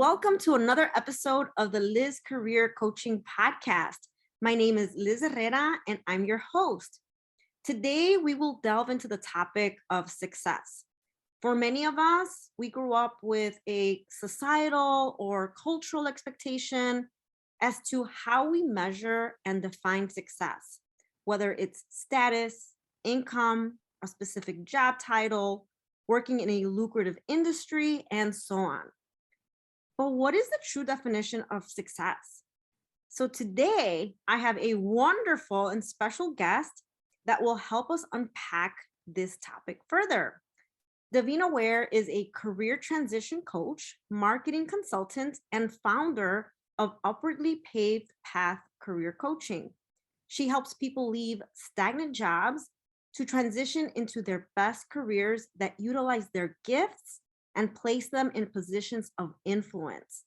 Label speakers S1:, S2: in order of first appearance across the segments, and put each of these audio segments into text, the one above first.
S1: Welcome to another episode of the Liz Career Coaching Podcast. My name is Liz Herrera and I'm your host. Today, we will delve into the topic of success. For many of us, we grew up with a societal or cultural expectation as to how we measure and define success, whether it's status, income, a specific job title, working in a lucrative industry, and so on. But what is the true definition of success? So today, I have a wonderful and special guest that will help us unpack this topic further. Davina Ware is a career transition coach, marketing consultant, and founder of Upwardly Paved Path Career Coaching. She helps people leave stagnant jobs to transition into their best careers that utilize their gifts and place them in positions of influence.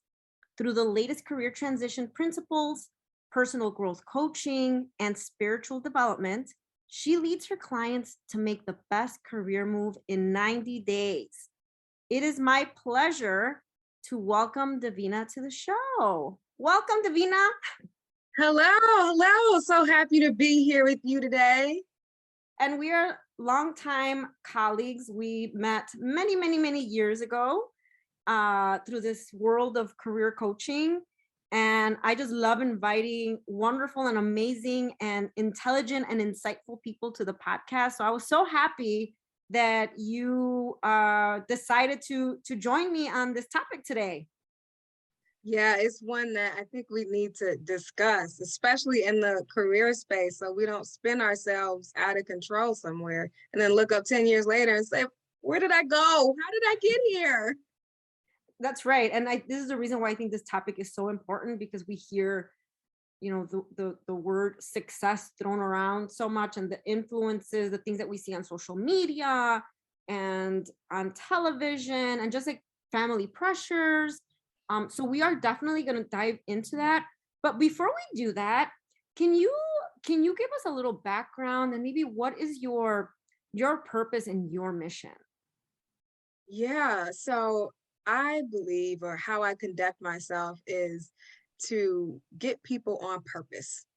S1: Through the latest career transition principles, personal growth coaching, and spiritual development, she leads her clients to make the best career move in 90 days. It is my pleasure to welcome Davina to the show. Welcome, Davina.
S2: Hello. So happy to be here with you today.
S1: And we are longtime colleagues. We met many years ago through this world of career coaching. And I just love inviting wonderful and amazing and intelligent and insightful people to the podcast. So I was so happy that you decided to join me on this topic today.
S2: Yeah, it's one that I think we need to discuss, especially in the career space, so we don't spin ourselves out of control somewhere and then look up 10 years later and say, where did I go? How did I get here?
S1: That's right. And this is the reason why I think this topic is so important, because we hear, the word success thrown around so much, and the influences, the things that we see on social media and on television, and just like family pressures. So we are definitely going to dive into that. But before we do that, can you give us a little background and maybe what is your purpose and your mission?
S2: Yeah, so I believe, or how I conduct myself, is to get people on purpose.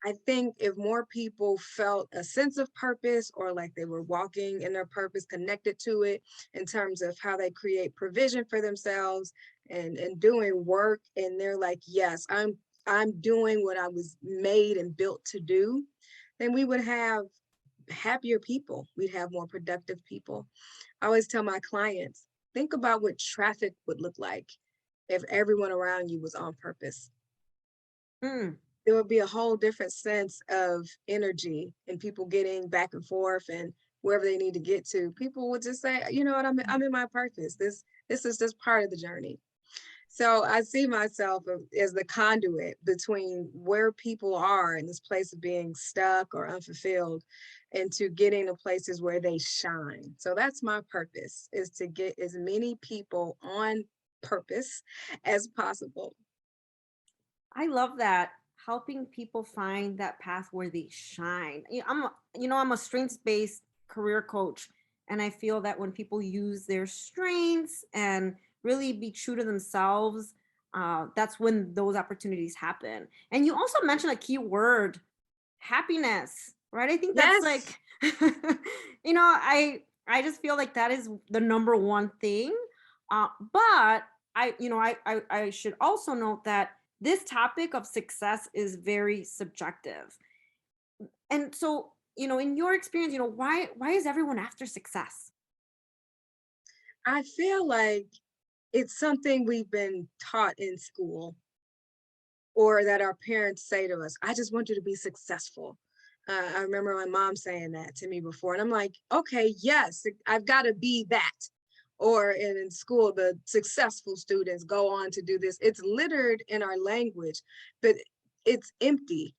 S2: I think if more people felt a sense of purpose, or like they were walking in their purpose, connected to it in terms of how they create provision for themselves and doing work, and they're like, yes, I'm doing what I was made and built to do, then we would have happier people. We'd have more productive people. I always tell my clients, think about what traffic would look like if everyone around you was on purpose. There would be a whole different sense of energy and people getting back and forth and wherever they need to get to. People would just say, you know what, I'm in my purpose. This is just part of the journey. So I see myself as the conduit between where people are in this place of being stuck or unfulfilled, and to getting to places where they shine. So that's my purpose, is to get as many people on purpose as possible.
S1: I love that. Helping people find that path where they shine. I'm a strengths-based career coach, and I feel that when people use their strengths and really be true to themselves, that's when those opportunities happen. And you also mentioned a key word, happiness, right? I think that's
S2: Yes.
S1: I just feel like that is the number one thing. But I should also note that this topic of success is very subjective. And so, in your experience, why is everyone after success?
S2: I feel like it's something we've been taught in school, or that our parents say to us, I just want you to be successful. I remember my mom saying that to me before, and I'm like, okay, yes, I've got to be that. Or in school, the successful students go on to do this. It's littered in our language, but it's empty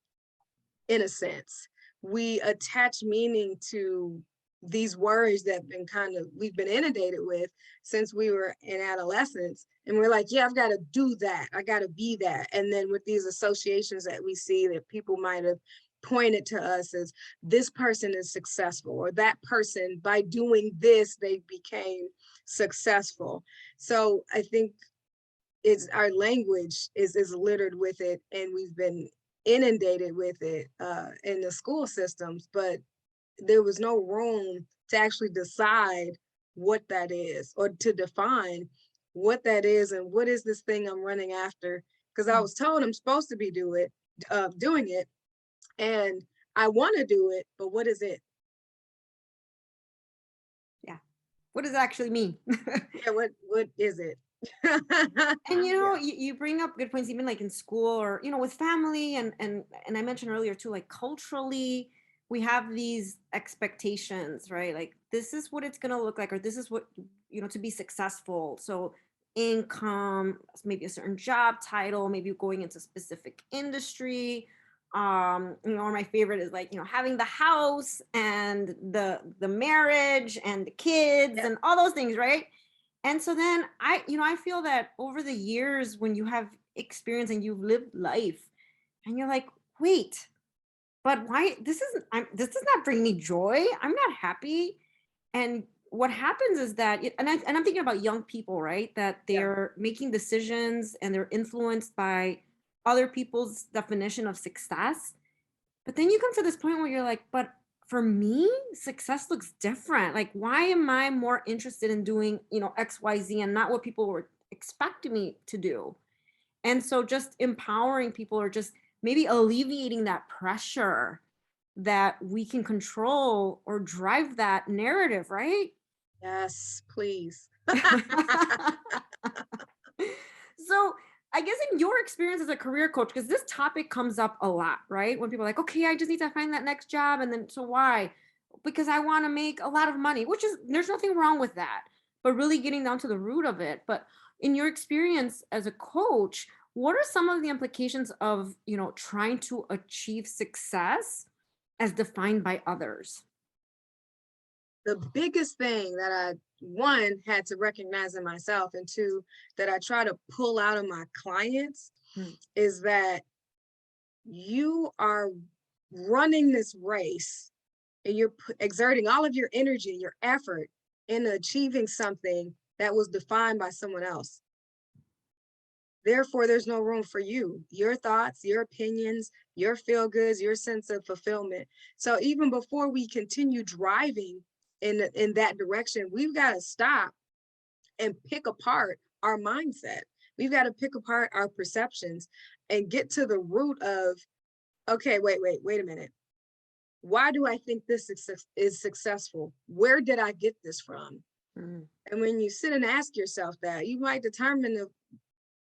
S2: in a sense. We attach meaning to these words that we've been inundated with since we were in adolescence. And we're like, yeah, I've got to do that. I got to be that. And then with these associations that we see that people might have pointed to us as, this person is successful, or that person, by doing this, they became successful. So I think it's our language is littered with it, and we've been inundated with it in the school systems, but there was no room to actually decide what that is, or to define what that is and what is this thing I'm running after. Because I was told I'm supposed to be doing it, and I want to do it, but what is it?
S1: Yeah. What does it actually mean?
S2: Yeah, what is it?
S1: And
S2: Yeah,
S1: you bring up good points, even like in school or with family, and I mentioned earlier too, like culturally, we have these expectations, right? Like this is what it's gonna look like, or this is what to be successful. So income, maybe a certain job title, maybe going into specific industry. Or my favorite is like, having the house and the marriage and the kids
S2: yeah,
S1: and all those things, right? And so then I feel that over the years when you have experience and you've lived life and you're like, wait, but why this does not bring me joy. I'm not happy. And what happens is that and I'm thinking about young people, right? That
S2: yeah.
S1: they're making decisions and they're influenced by other people's definition of success. But then you come to this point where you're like, but for me, success looks different. Like, why am I more interested in doing, XYZ and not what people were expecting me to do? And so just empowering people or just maybe alleviating that pressure that we can control or drive that narrative, right?
S2: Yes, please.
S1: So I guess in your experience as a career coach, because this topic comes up a lot, right? When people are like, okay, I just need to find that next job. And then, so why? Because I want to make a lot of money, which is, there's nothing wrong with that, but really getting down to the root of it. But in your experience as a coach, what are some of the implications of, trying to achieve success as defined by others?
S2: The biggest thing that I, one, had to recognize in myself, and two, that I try to pull out of my clients
S1: Mm,
S2: is that you are running this race, and you're exerting all of your energy, your effort into achieving something that was defined by someone else. Therefore, there's no room for you, your thoughts, your opinions, your feel goods, your sense of fulfillment. So even before we continue driving in that direction, we've got to stop and pick apart our mindset. We've got to pick apart our perceptions and get to the root of, okay, wait a minute. Why do I think this is successful? Where did I get this from?
S1: mm,
S2: And when you sit and ask yourself that, you might determine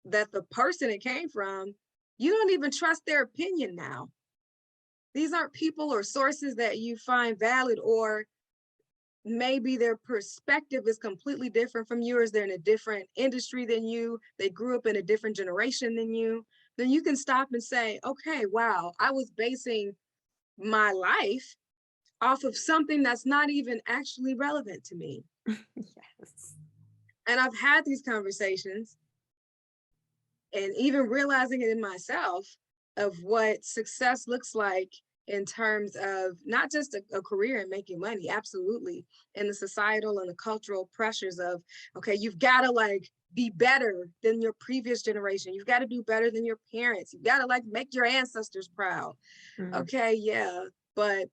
S2: that the person it came from, you don't even trust their opinion now. These aren't people or sources that you find valid, or maybe their perspective is completely different from yours. They're in a different industry than you. They grew up in a different generation than you. Then you can stop and say, okay, wow, I was basing my life off of something that's not even actually relevant to me.
S1: yes.
S2: And I've had these conversations, and even realizing it in myself, of what success looks like in terms of not just a career and making money, absolutely, and the societal and the cultural pressures of, okay, you've got to like be better than your previous generation, you've got to do better than your parents, you've got to like make your ancestors proud.
S1: Mm,
S2: Okay, yeah, but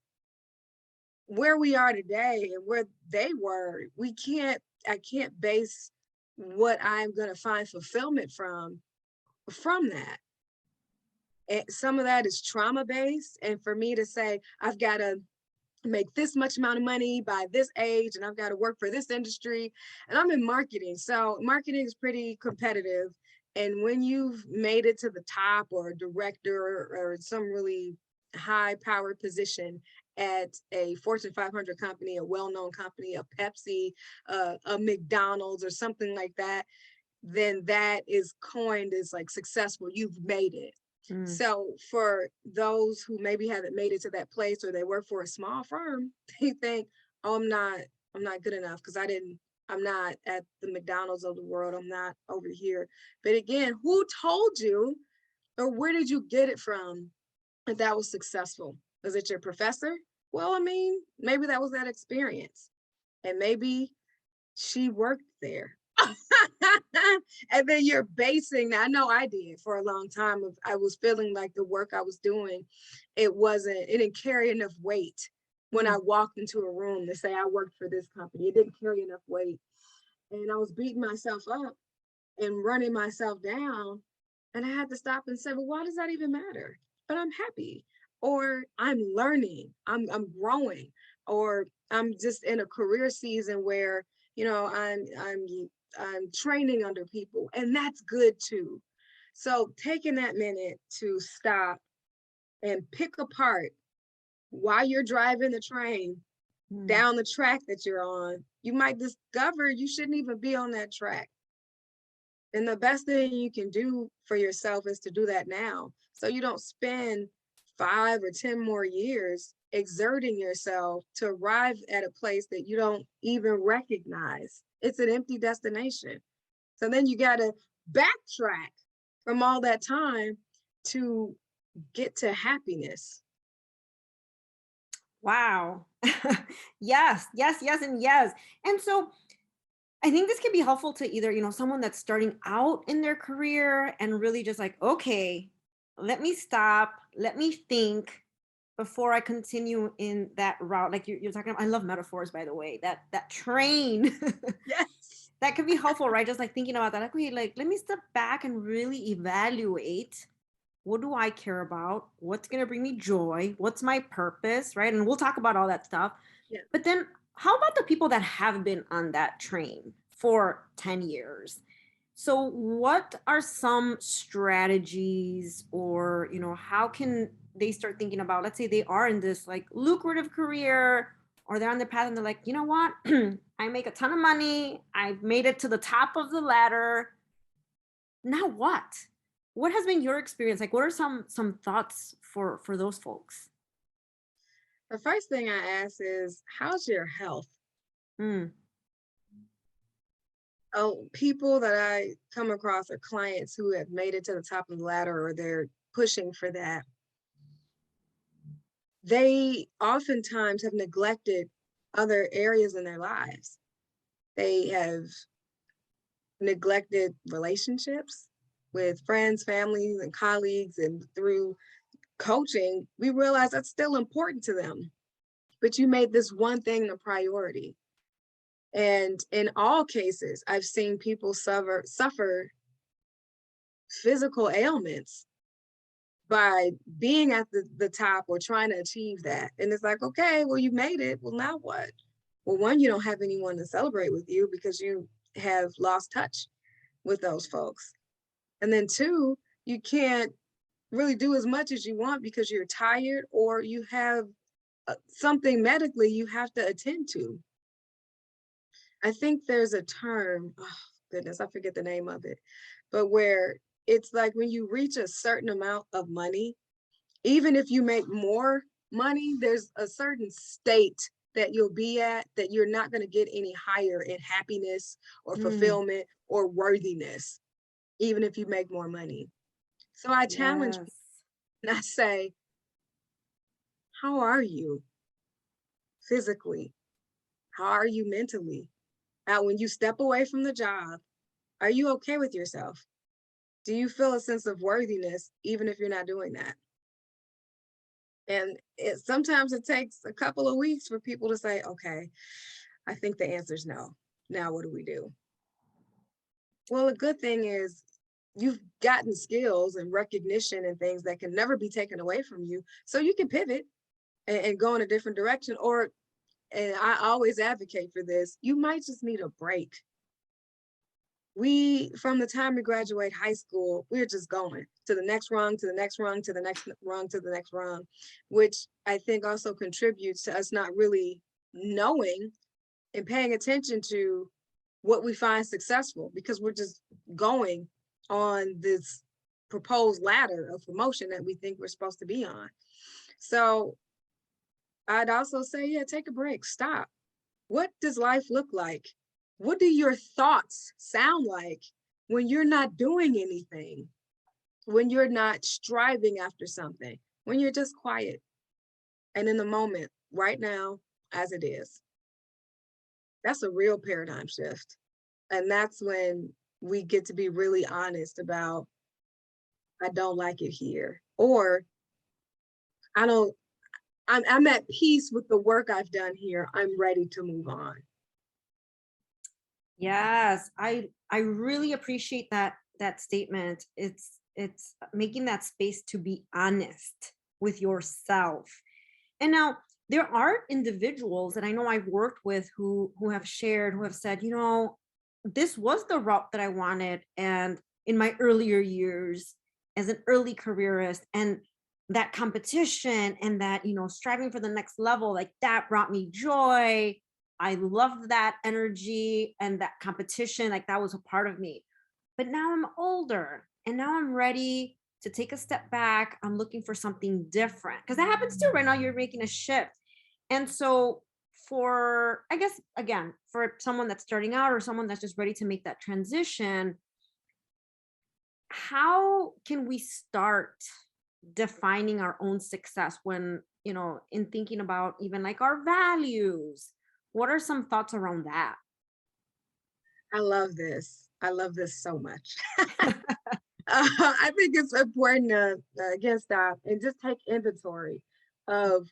S2: where we are today and where they were, I can't base what I'm going to find fulfillment from that. And some of that is trauma based. And for me to say, I've got to make this much amount of money by this age, and I've got to work for this industry. And I'm in marketing. So marketing is pretty competitive. And when you've made it to the top, or a director, or some really high powered position at a Fortune 500 company, a well known company, a Pepsi, a McDonald's, or something like that, then that is coined as like successful. You've made it.
S1: mm,
S2: So for those who maybe haven't made it to that place, or they work for a small firm, they think, oh, I'm not good enough because I'm not at the McDonald's of the world. I'm not over here. But again, who told you, or where did you get it from that that was successful? Was it your professor? Well, I mean, maybe that was that experience. And maybe she worked there. And then you're basing, I know I did for a long time. I was feeling like the work I was doing, it didn't carry enough weight when I
S1: Mm,
S2: walked into a room to say I worked for this company. It didn't carry enough weight. And I was beating myself up and running myself down. And I had to stop and say, well, why does that even matter? But I'm happy, or I'm learning, I'm growing, or I'm just in a career season where, I'm training under people, and that's good too. So taking that minute to stop and pick apart while you're driving the train
S1: mm.
S2: down the track that you're on, you might discover you shouldn't even be on that track. And the best thing you can do for yourself is to do that now. So you don't spend 5 or 10 more years exerting yourself to arrive at a place that you don't even recognize. It's an empty destination. So then you got to backtrack from all that time to get to happiness.
S1: Wow. Yes, yes, yes, and yes. And so I think this can be helpful to either, someone that's starting out in their career and really just like, okay, let me stop, let me think before I continue in that route. Like you're talking about, I love metaphors, by the way, that train.
S2: Yes.
S1: That could be helpful, right? Just like thinking about that, like, okay, like let me step back and really evaluate, what do I care about? What's going to bring me joy? What's my purpose, right? And we'll talk about all that stuff.
S2: Yeah.
S1: But then how about the people that have been on that train for 10 years? So what are some strategies, or, how can they start thinking about, let's say they are in this like lucrative career, or they're on the path and they're like, you know what? I make a ton of money. I've made it to the top of the ladder. Now what? What has been your experience? Like, what are some thoughts for those folks?
S2: The first thing I ask is, how's your health?
S1: Mm,
S2: Oh, people that I come across are clients who have made it to the top of the ladder, or they're pushing for that. They oftentimes have neglected other areas in their lives. They have neglected relationships with friends, families, and colleagues. And through coaching, we realize that's still important to them. But you made this one thing a priority. And in all cases, I've seen people suffer physical ailments by being at the top or trying to achieve that. And it's like, okay, well, you made it. Well, now what? Well, one, you don't have anyone to celebrate with you because you have lost touch with those folks. And then two, you can't really do as much as you want because you're tired, or you have something medically you have to attend to. I think there's a term, oh goodness, I forget the name of it, but where it's like when you reach a certain amount of money, even if you make more money, there's a certain state that you'll be at that you're not going to get any higher in happiness or
S1: mm,
S2: fulfillment or worthiness, even if you make more money. So I challenge
S1: yes.
S2: people and I say, how are you physically? How are you mentally? Now, when you step away from the job, are you okay with yourself? Do you feel a sense of worthiness, even if you're not doing that? And sometimes it takes a couple of weeks for people to say, okay, I think the answer is no. Now, what do we do? Well, a good thing is you've gotten skills and recognition and things that can never be taken away from you. So you can pivot and go in a different direction. Or, and I always advocate for this, you might just need a break. From the time we graduate high school, we're just going to the next rung, to the next rung, to the next rung, to the next rung, which I think also contributes to us not really knowing and paying attention to what we find successful, because we're just going on this proposed ladder of promotion that we think we're supposed to be on. So I'd also say, yeah, take a break, stop. What does life look like? What do your thoughts sound like when you're not doing anything, when you're not striving after something, when you're just quiet and in the moment right now as it is? That's a real paradigm shift. And that's when we get to be really honest about, I don't like it here, or I don't, I'm at peace with the work I've done here. I'm ready to move on.
S1: Yes, I really appreciate that statement. It's making that space to be honest with yourself. And now there are individuals that I know I've worked with who have shared, who have said, this was the route that I wanted, and in my earlier years as an early careerist, and that competition and that, striving for the next level, like that brought me joy. I loved that energy and that competition, like that was a part of me. But now I'm older and now I'm ready to take a step back. I'm looking for something different because that happens too. Right now, you're making a shift. And so, for, I guess, again, for someone that's starting out or someone that's just ready to make that transition, how can we start defining our own success when, in thinking about even like our values? What are some thoughts around that?
S2: I love this. I love this so much. I think it's important to again stop and just take inventory of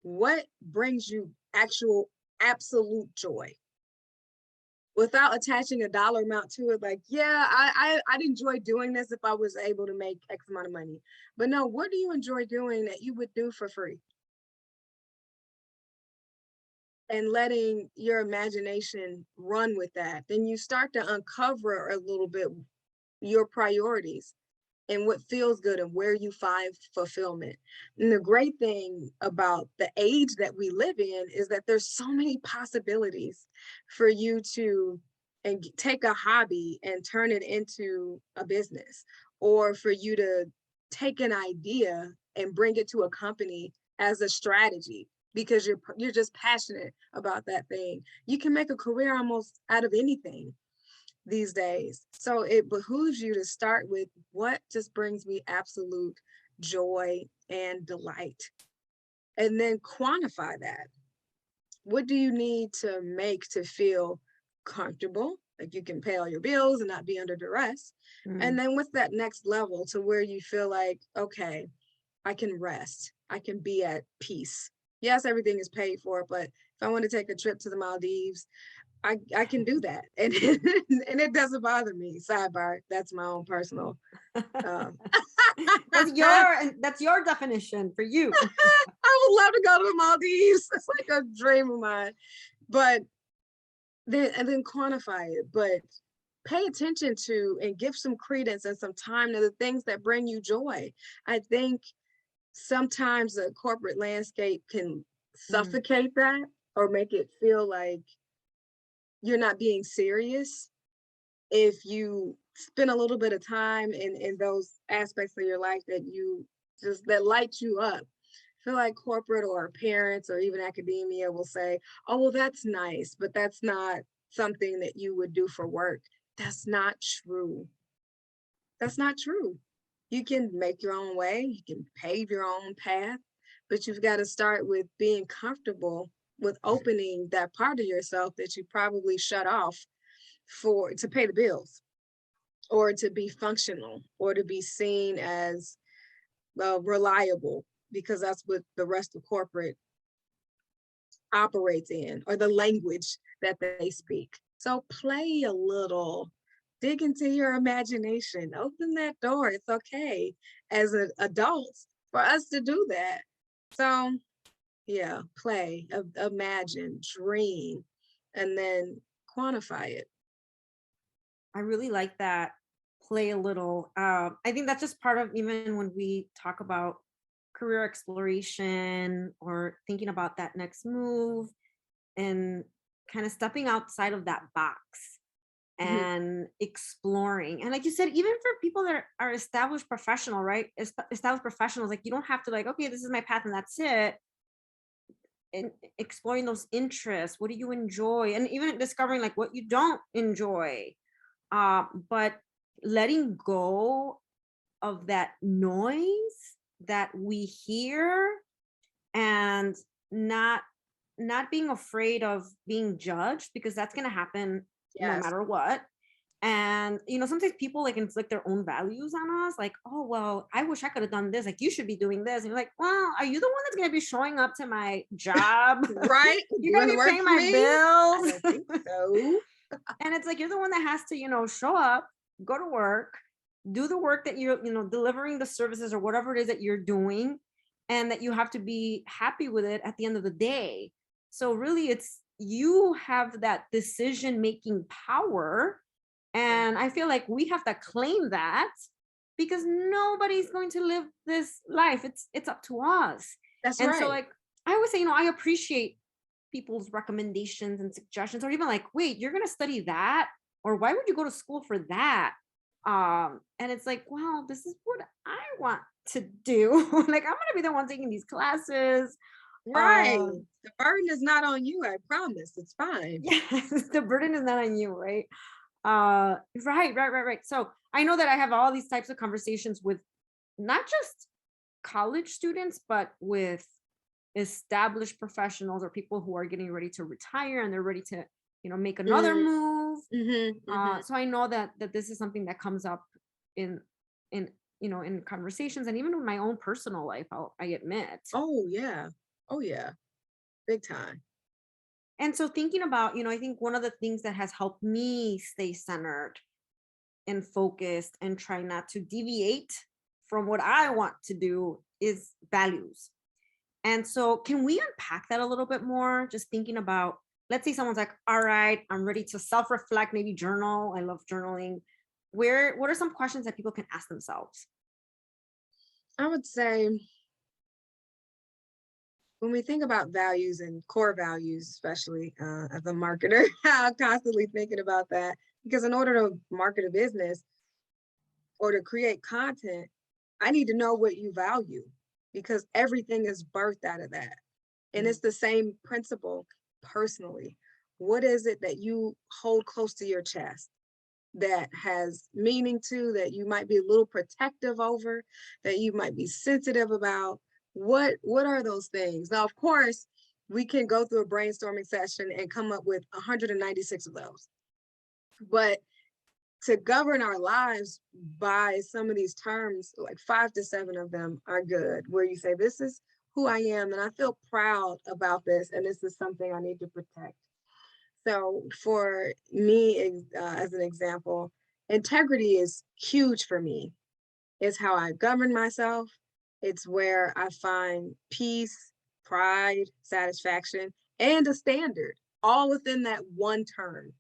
S2: what brings you actual absolute joy without attaching a dollar amount to it. Like, yeah, I'd enjoy doing this if I was able to make X amount of money. But no, what do you enjoy doing that you would do for free? And letting your imagination run with that, then you start to uncover a little bit your priorities and what feels good and where you find fulfillment. And the great thing about the age that we live in is that there's so many possibilities for you to and take a hobby and turn it into a business, or for you to take an idea and bring it to a company as a strategy because you're just passionate about that thing. You can make a career almost out of anything these days. So it behooves you to start with what just brings me absolute joy and delight, and then quantify that. What do you need to make to feel comfortable? Like you can pay all your bills and not be under duress. And
S1: Mm.
S2: then what's that next level to where you feel like, okay, I can rest, I can be at peace. Yes, everything is paid for, but if I want to take a trip to the Maldives, I can do that, and and it doesn't bother me. Sidebar, that's my own personal. Um,
S1: That's your definition for you.
S2: I would love to go to the Maldives. It's like a dream of mine. But then quantify it. But pay attention to and give some credence and some time to the things that bring you joy. I think sometimes the corporate landscape can
S1: Mm.
S2: suffocate that or make it feel like you're not being serious if you spend a little bit of time in those aspects of your life that you just that light you up. I feel like corporate or parents or even academia will say, oh, well, that's nice, but that's not something that you would do for work. That's not true. That's not true. You can make your own way, you can pave your own path, but you've got to start with being comfortable with opening that part of yourself that you probably shut off for to pay the bills, or to be functional, or to be seen as reliable, because that's what the rest of corporate operates in, or the language that they speak. So play a little, dig into your imagination, open that door. It's okay as an adult for us to do that. So yeah, play, imagine, dream, and then quantify it.
S1: I really like that. Play a little. I think that's just part of, even when we talk about career exploration or thinking about that next move, and kind of stepping outside of that box
S2: Mhm.
S1: and exploring. And like you said, even for people that are established professional, right? Established professionals, like you don't have to like, okay, this is my path and that's it. And exploring those interests. What do you enjoy? And even discovering like what you don't enjoy. But letting go of that noise that we hear, and not not being afraid of being judged, because that's going to happen no
S2: Yes.
S1: matter what. And sometimes people like inflict their own values on us, like, oh well, I wish I could have done this, like you should be doing this. And you're like, well, are you the one that's going to be showing up to my job?
S2: Right?
S1: You're going
S2: Doing
S1: to
S2: the
S1: be
S2: work
S1: paying
S2: for
S1: my
S2: me? I don't think
S1: bills.
S2: so.
S1: And it's like you're the one that has to show up, go to work, do the work that you're delivering the services or whatever it is that you're doing, and that you have to be happy with it at the end of the day. So really it's you have that decision making power,
S2: Yeah,
S1: and I feel like we have to claim that, because nobody's going to live this life. It's up to us.
S2: that's
S1: And so
S2: right.
S1: like I always say, I appreciate people's recommendations and suggestions, or even like, wait, you're going to study that, or why would you go to school for that? And it's like, wow, this is what I want to do. Like, I'm going to be the one taking these classes.
S2: Right.
S1: um
S2: The burden is not on you, I promise. It's fine.
S1: yes, the burden is not on you, right? Right. So I know that I have all these types of conversations with not just college students, but with established professionals or people who are getting ready to retire and they're ready to make another
S2: Mm,
S1: move.
S2: mhm, mhm.
S1: So I know that this is something that comes up in in in conversations, and even in my own personal life, I admit.
S2: Oh, yeah. Oh, yeah. Big time.
S1: And so thinking about, I think one of the things that has helped me stay centered and focused and try not to deviate from what I want to do is values. And so, can we unpack that a little bit more? Just thinking about, let's say someone's like, all right, I'm ready to self reflect, maybe journal. I love journaling. What are some questions that people can ask themselves?
S2: I would say when we think about values and core values, especially as a marketer, I'm constantly thinking about that because in order to market a business or to create content, I need to know what you value because everything is birthed out of that. And
S1: Mm,
S2: it's the same principle personally. What is it that you hold close to your chest that has meaning to, that you might be a little protective over, that you might be sensitive about? What are those things? Now, of course, we can go through a brainstorming session and come up with 196 of those. But to govern our lives by some of these terms, like 5 to 7 of them are good, where you say, this is who I am, and I feel proud about this, and this is something I need to protect. So for me, as an example, integrity is huge for me. It's how I govern myself. It's where I find peace, pride, satisfaction, and a standard, all within that one term.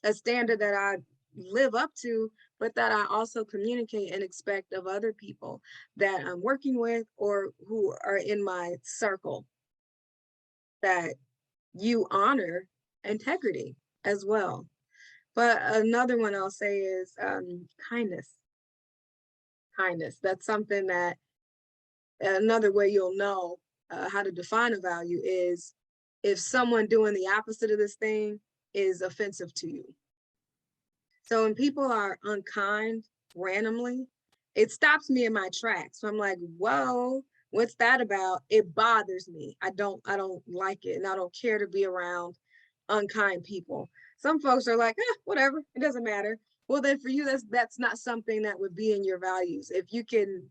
S2: A standard that I live up to, but that I also communicate and expect of other people that I'm working with or who are in my circle, that you honor integrity as well. But another one I'll say is kindness. Kindness. That's something that another way you'll know how to define a value is if someone doing the opposite of this thing is offensive to you. So when people are unkind randomly, it stops me in my tracks. So I'm like, whoa, what's that about? It bothers me. I don't like it, and I don't care to be around unkind people. Some folks are like, whatever, it doesn't matter. Well, then for you, that's not something that would be in your values. If you can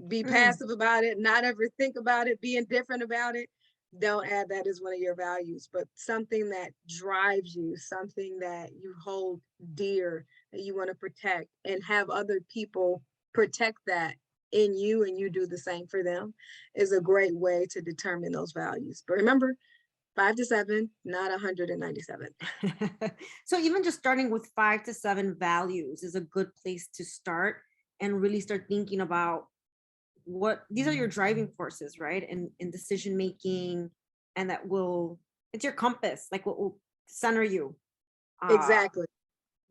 S2: be
S1: mm,
S2: passive about it, not ever think about it, be indifferent about it, don't add that as one of your values. But something that drives you, something that you hold dear, that you want to protect and have other people protect that in you and you do the same for them, is a great way to determine those values. But remember, 5 to 7, not 197.
S1: so even just starting with 5 to 7 values is a good place to start, and really start thinking about what these are your driving forces, right? And in decision making, and that will it's your compass, like what will center you. uh
S2: Exactly.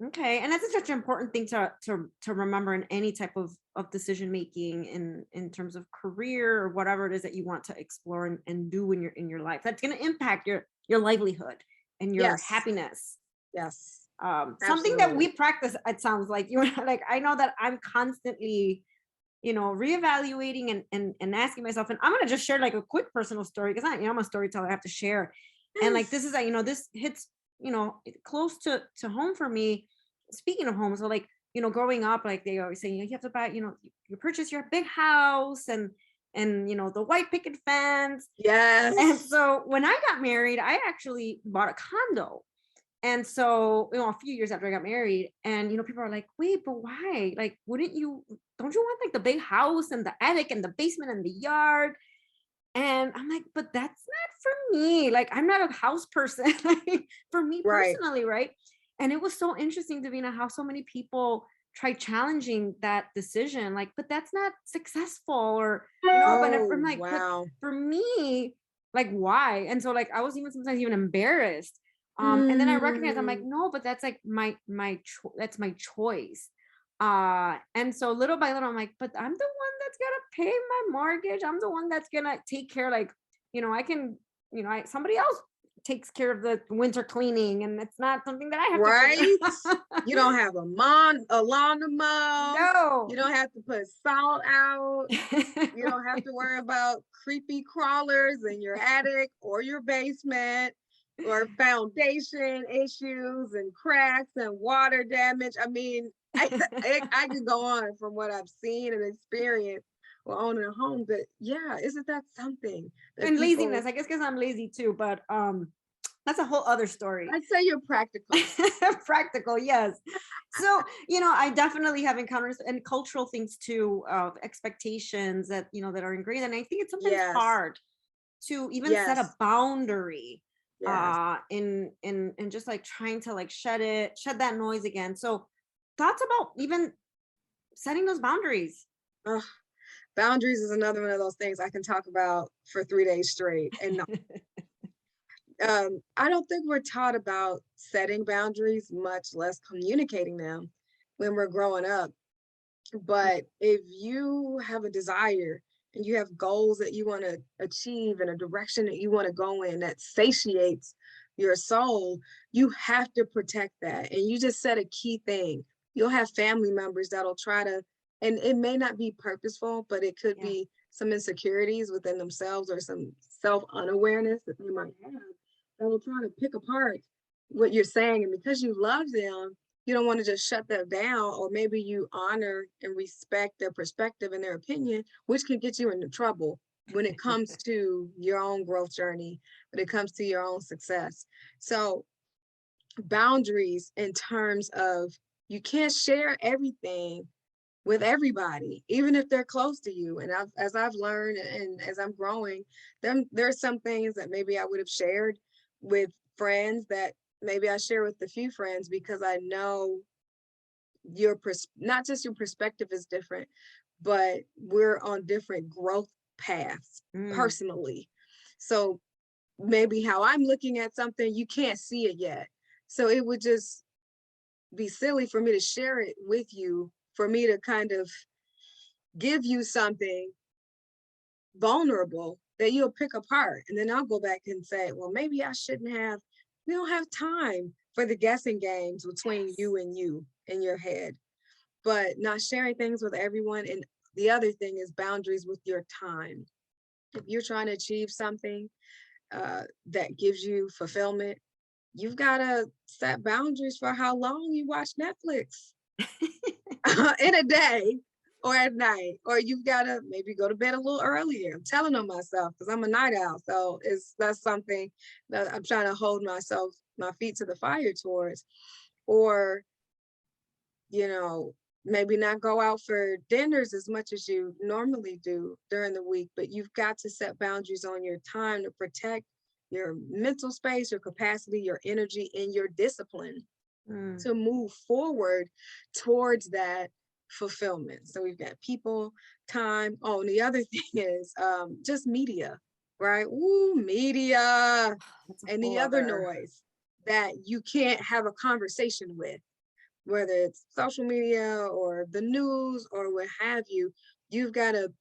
S1: okay, and that's such an important thing to remember in any type of decision making, in terms of career or whatever it is that you want to explore and do in your life, that's going to impact your livelihood and your
S2: Yes.
S1: happiness.
S2: Yes.
S1: Something that
S2: Absolutely.
S1: we practice, it sounds like you like, I know that I'm constantly reevaluating and asking myself. And I'm going to just share like a quick personal story, because I'm a storyteller, I have to share. And like, this is this hits close to home for me. Speaking of home, so like, growing up, like they always say, you have to buy, you purchase your big house and the white picket fence. And
S2: Yes.
S1: so when I got married, I actually bought a condo. And so, a few years after I got married, and people are like, wait, but why? Like, don't you want like the big house and the attic and the basement and the yard? And I'm like, but that's not for me. Like, I'm not a house person, like, for me
S2: Right.
S1: personally, right? And it was so interesting, Davina, how so many people try challenging that decision. Like, but that's not successful, or but I'm
S2: Oh,
S1: like, but
S2: wow.
S1: for me, like, why? And so, like, I was even sometimes even embarrassed. And then I recognized, I'm like,
S2: Mm,
S1: no, but that's like that's my choice. And so little by little, I'm like, but I'm the one that's gonna pay my mortgage. I'm the one that's gonna take care, like, I can, somebody else takes care of the winter cleaning, and it's not something that I have to figure
S2: right?
S1: out.
S2: You don't have a lawn to mow. You
S1: No.
S2: don't have to put salt out. You don't have to worry about creepy crawlers in your attic or your basement or foundation issues and cracks and water damage. I mean, I could go on from what I've seen and experienced while owning a home, but yeah, isn't that something that
S1: And laziness,
S2: people,
S1: I guess, because I'm lazy too, but that's a whole other story.
S2: I'd say you're practical.
S1: Practical, yes. So, I definitely have encounters and cultural things too, of expectations that, that are ingrained. And I think it's sometimes
S2: Yes,
S1: hard to even set a
S2: yes,
S1: boundary,
S2: yes.
S1: in just like trying to like shed that noise again. So thoughts about even setting those boundaries.
S2: Ugh, boundaries is another one of those things I can talk about for 3 days straight. And I don't think we're taught about setting boundaries, much less communicating them when we're growing up. But if you have a desire and you have goals that you want to achieve and a direction that you want to go in that satiates your soul, you have to protect that. And you just said a key thing. You'll have family members that'll try to, and it may not be purposeful, but it could
S1: Yeah.
S2: be some insecurities within themselves or some self unawareness that they might have that will try to pick apart what you're saying. And because you love them, you don't want to just shut them down, or maybe you honor and respect their perspective and their opinion, which can get you into trouble when it comes to your own growth journey, when it comes to your own success. So boundaries in terms of, you can't share everything with everybody, even if they're close to you. And as I've learned and as I'm growing, there's some things that maybe I would have shared with friends that maybe I share with a few friends because I know not just your perspective is different, but we're on different growth paths
S1: Mm.
S2: personally. So maybe how I'm looking at something, you can't see it yet. So it would just be silly for me to share it with you, for me to kind of give you something vulnerable that you'll pick apart. And then I'll go back and say, well, maybe I shouldn't have. We don't have time for the guessing games between
S1: Yes.
S2: you and you in your head, but not sharing things with everyone. And the other thing is boundaries with your time. If you're trying to achieve something that gives you fulfillment, you've got to set boundaries for how long you watch Netflix in a day or at night, or you've got to maybe go to bed a little earlier. I'm telling on myself because I'm a night owl. So that's something that I'm trying to hold my feet to the fire towards. Or, you know, maybe not go out for dinners as much as you normally do during the week, but you've got to set boundaries on your time to protect your mental space, your capacity, your energy, and your discipline
S1: Mm.
S2: to move forward towards that fulfillment. So we've got people, time. Oh, and the other thing is just media, right? Ooh, media
S1: That's a
S2: and the
S1: whole
S2: other
S1: other.
S2: noise that you can't have a conversation with, whether it's social media or the news or what have you. You've got to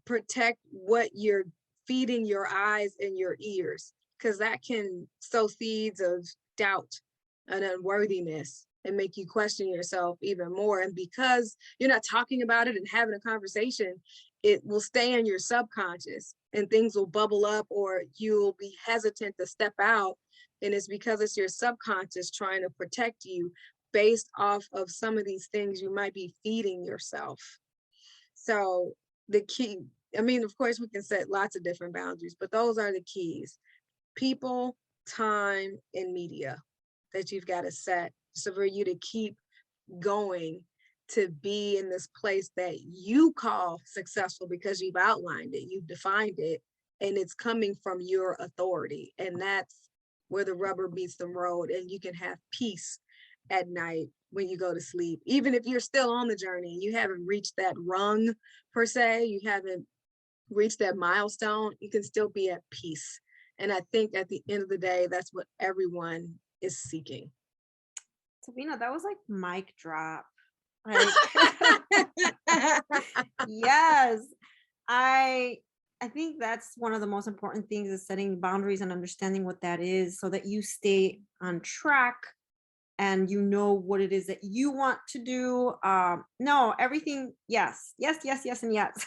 S2: protect what you're feeding your eyes and your ears, because that can sow seeds of doubt and unworthiness and make you question yourself even more. And because you're not talking about it and having a conversation, it will stay in your subconscious and things will bubble up, or you'll be hesitant to step out And it's because it's your subconscious trying to protect you based off of some of these things you might be feeding yourself. So the key, I mean, of course, we can set lots of different boundaries, but those are the keys: people, time, and media that you've got to set so for you to keep going, to be in this place that you call successful because you've outlined it, you've defined it, and it's coming from your authority. And that's where the rubber meets the road, and you can have peace at night when you go to sleep. Even if you're still on the journey, you haven't reached that rung per se, you haven't reached that milestone, you can still be at peace. And I think at the end of the day, that's what everyone is seeking.
S1: Davina, that was like mic drop. Like, yes, I I think that's one of the most important things is setting boundaries and understanding what that is so that you stay on track and you know what it is that you want to do. No, everything, yes, yes, yes, yes, and yes.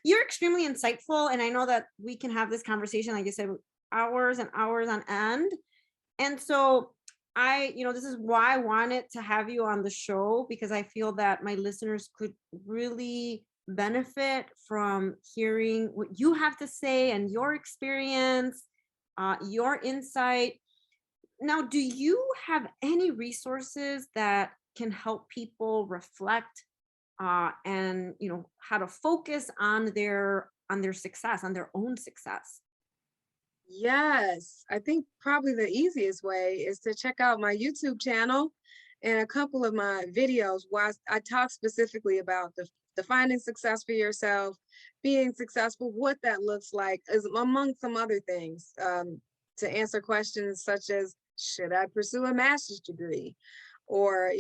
S1: You're extremely insightful, and I know that we can have this conversation, like I said, hours and hours on end. And so this is why I wanted to have you on the show because I feel that my listeners could really benefit from hearing what you have to say and your experience, your insight. Now, do you have any resources that can help people reflect and how to focus on their success, on their own success?
S2: Yes, I think probably the easiest way is to check out my YouTube channel and a couple of my videos where I talk specifically about defining success for yourself, being successful, what that looks like, is among some other things, to answer questions such as, should I pursue a master's degree? Or,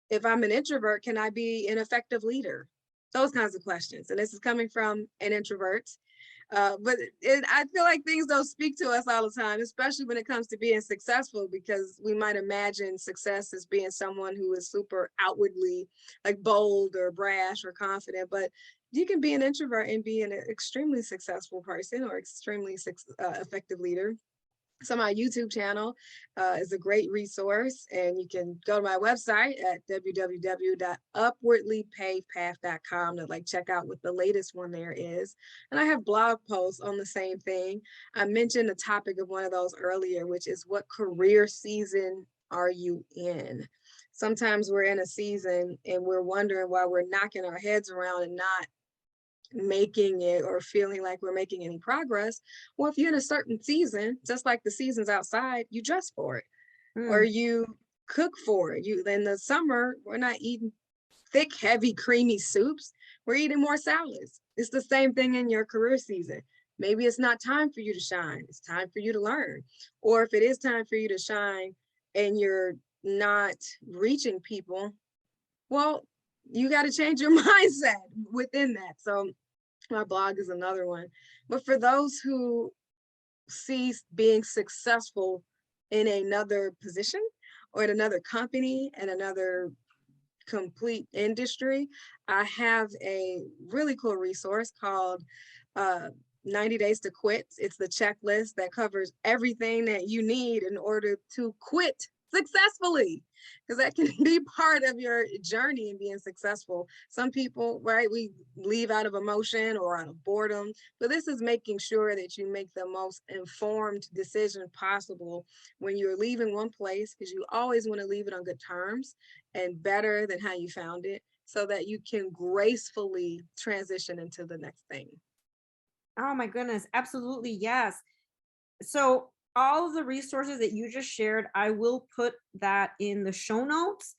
S2: if I'm an introvert, can I be an effective leader? Those kinds of questions. And this is coming from an introvert. I feel like things don't speak to us all the time, especially when it comes to being successful, because we might imagine success as being someone who is super outwardly like bold or brash or confident. But you can be an introvert and be an extremely successful person or extremely effective leader. So my YouTube channel is a great resource, and you can go to my website at www.upwardlypavedpath.com to check out what the latest one there is. And I have blog posts on the same thing. I mentioned the topic of one of those earlier, which is, what career season are you in? Sometimes we're in a season and we're wondering why we're knocking our heads around and not making it or feeling like we're making any progress. Well, if you're in a certain season, just like the seasons outside, you dress for it or
S1: Mm.
S2: you cook for it. You in the summer, we're not eating thick, heavy, creamy soups. We're eating more salads. It's the same thing in your career season. Maybe it's not time for you to shine. It's time for you to learn. Or if it is time for you to shine and you're not reaching people, well, you got to change your mindset within that. So my blog is another one. But for those who see being successful in another position or in another company and another complete industry, I have a really cool resource called uh, 90 Days to Quit. It's the checklist that covers everything that you need in order to quit successfully, because that can be part of your journey in being successful. Some people, right, we leave out of emotion or out of boredom, but this is making sure that you make the most informed decision possible when you're leaving one place, because you always want to leave it on good terms and better than how you found it, so that you can gracefully transition into the next thing.
S1: Oh my goodness, absolutely, yes. So all of the resources that you just shared, I will put that in the show notes.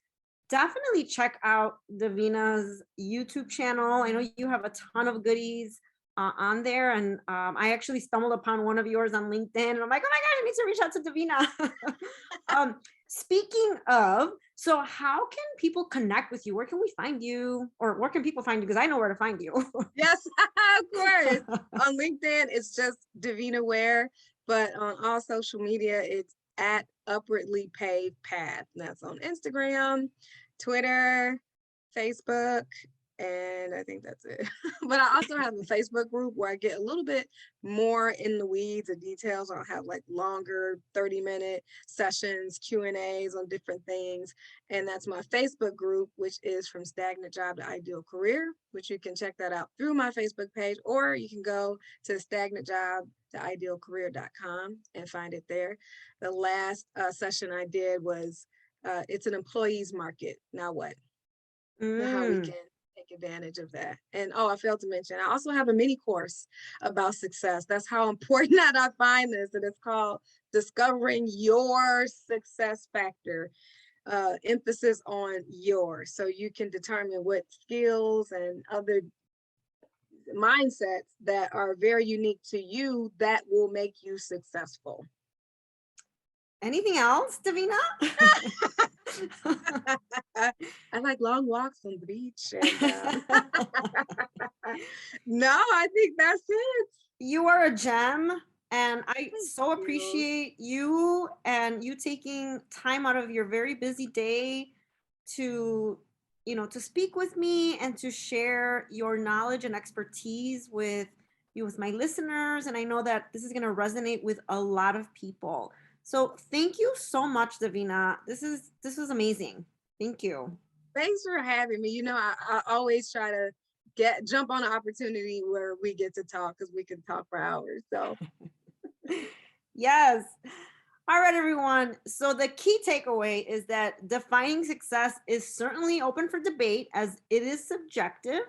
S1: Definitely check out Davina's YouTube channel. I know you have a ton of goodies on there, and I actually stumbled upon one of yours on LinkedIn, and I'm like, oh my gosh, I need to reach out to Davina. Speaking of, so how can people connect with you? Where can we find you, or where can people find you? Because I know where to find you.
S2: Yes, of course. On LinkedIn, it's just Davina Ware, but on all social media, it's at Upwardly Paved Path. And that's on Instagram, Twitter, Facebook. And I think that's it. But I also have a Facebook group where I get a little bit more in the weeds of details. I'll have like longer 30-minute sessions, Q&As on different things. And that's my Facebook group, which is From Stagnant Job to Ideal Career, which you can check that out through my Facebook page, or you can go to stagnantjobtoidealcareer.com and find it there. The last session I did was it's an employees market. Now what? Now how we
S1: Mm.
S2: can take advantage of that. And I failed to mention, I also have a mini course about success. That's how important that I find this. And it's called Discovering Your Success Factor. Emphasis on yours, so you can determine what skills and other mindsets that are very unique to you that will make you successful.
S1: Anything else, Davina?
S2: I like long walks on the beach. And, no, I think that's it.
S1: You are a gem, and I so
S2: Thank you.
S1: appreciate you and you taking time out of your very busy day to, to speak with me and to share your knowledge and expertise with my listeners. And I know that this is going to resonate with a lot of people. So thank you so much, Davina. This was amazing. Thank you.
S2: Thanks for having me. I always try to jump on an opportunity where we get to talk, because we can talk for hours. So
S1: Yes. All right, everyone. So the key takeaway is that defining success is certainly open for debate, as it is subjective,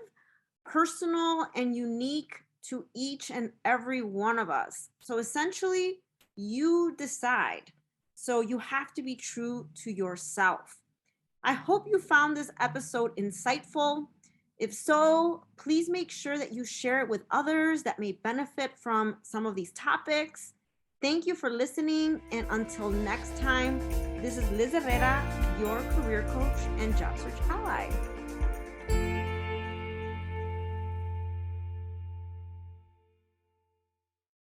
S1: personal, and unique to each and every one of us. So essentially, you decide. So you have to be true to yourself. I hope you found this episode insightful. If so, please make sure that you share it with others that may benefit from some of these topics. Thank you for listening. And until next time, this is Liz Herrera, your career coach and job search ally.